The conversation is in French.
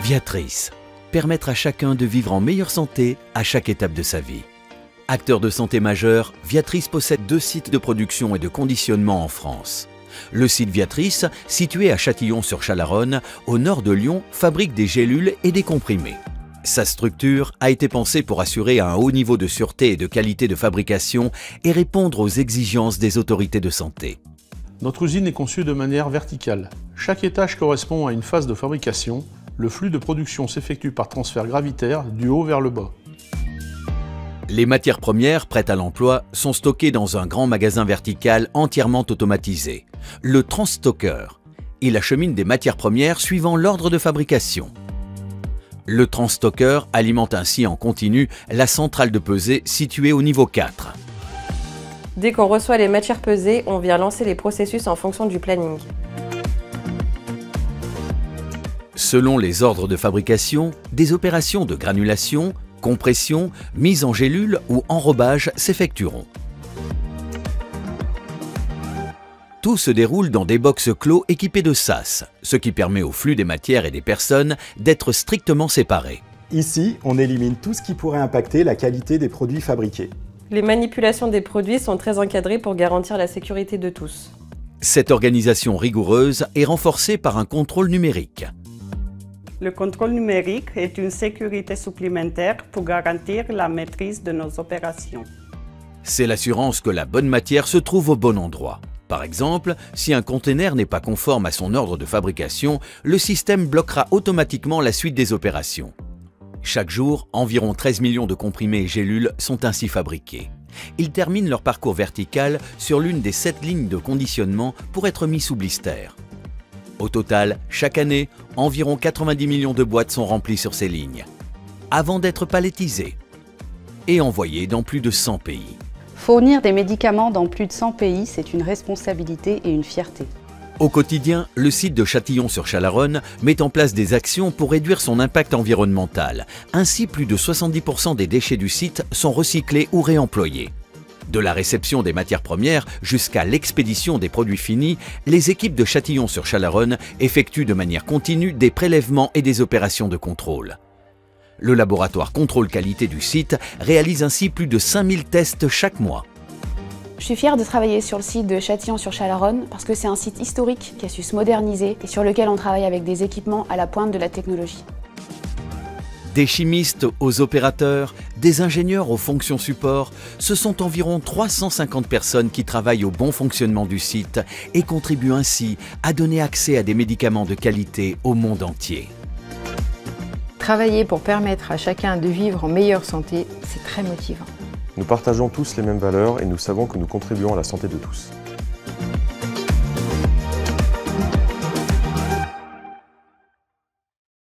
Viatris, permettre à chacun de vivre en meilleure santé à chaque étape de sa vie. Acteur de santé majeur, Viatris possède 2 sites de production et de conditionnement en France. Le site Viatris, situé à Châtillon-sur-Chalaronne, au nord de Lyon, fabrique des gélules et des comprimés. Sa structure a été pensée pour assurer un haut niveau de sûreté et de qualité de fabrication et répondre aux exigences des autorités de santé. Notre usine est conçue de manière verticale. Chaque étage correspond à une phase de fabrication. Le flux de production s'effectue par transfert gravitaire du haut vers le bas. Les matières premières prêtes à l'emploi sont stockées dans un grand magasin vertical entièrement automatisé, le transstocker. Il achemine des matières premières suivant l'ordre de fabrication. Le transstocker alimente ainsi en continu la centrale de pesée située au niveau 4. Dès qu'on reçoit les matières pesées, on vient lancer les processus en fonction du planning. Selon les ordres de fabrication, des opérations de granulation, compression, mise en gélule ou enrobage s'effectueront. Tout se déroule dans des box clos équipés de sas, ce qui permet au flux des matières et des personnes d'être strictement séparés. Ici, on élimine tout ce qui pourrait impacter la qualité des produits fabriqués. Les manipulations des produits sont très encadrées pour garantir la sécurité de tous. Cette organisation rigoureuse est renforcée par un contrôle numérique. Le contrôle numérique est une sécurité supplémentaire pour garantir la maîtrise de nos opérations. C'est l'assurance que la bonne matière se trouve au bon endroit. Par exemple, si un conteneur n'est pas conforme à son ordre de fabrication, le système bloquera automatiquement la suite des opérations. Chaque jour, environ 13 millions de comprimés et gélules sont ainsi fabriqués. Ils terminent leur parcours vertical sur l'une des 7 lignes de conditionnement pour être mis sous blister. Au total, chaque année, environ 90 millions de boîtes sont remplies sur ces lignes, avant d'être palettisées et envoyées dans plus de 100 pays. Fournir des médicaments dans plus de 100 pays, c'est une responsabilité et une fierté. Au quotidien, le site de Châtillon-sur-Chalaronne met en place des actions pour réduire son impact environnemental. Ainsi, plus de 70% des déchets du site sont recyclés ou réemployés. De la réception des matières premières jusqu'à l'expédition des produits finis, les équipes de Châtillon-sur-Chalaronne effectuent de manière continue des prélèvements et des opérations de contrôle. Le laboratoire contrôle qualité du site réalise ainsi plus de 5000 tests chaque mois. Je suis fière de travailler sur le site de Châtillon-sur-Chalaronne parce que c'est un site historique qui a su se moderniser et sur lequel on travaille avec des équipements à la pointe de la technologie. Des chimistes aux opérateurs, des ingénieurs aux fonctions support, ce sont environ 350 personnes qui travaillent au bon fonctionnement du site et contribuent ainsi à donner accès à des médicaments de qualité au monde entier. Travailler pour permettre à chacun de vivre en meilleure santé, c'est très motivant. Nous partageons tous les mêmes valeurs et nous savons que nous contribuons à la santé de tous.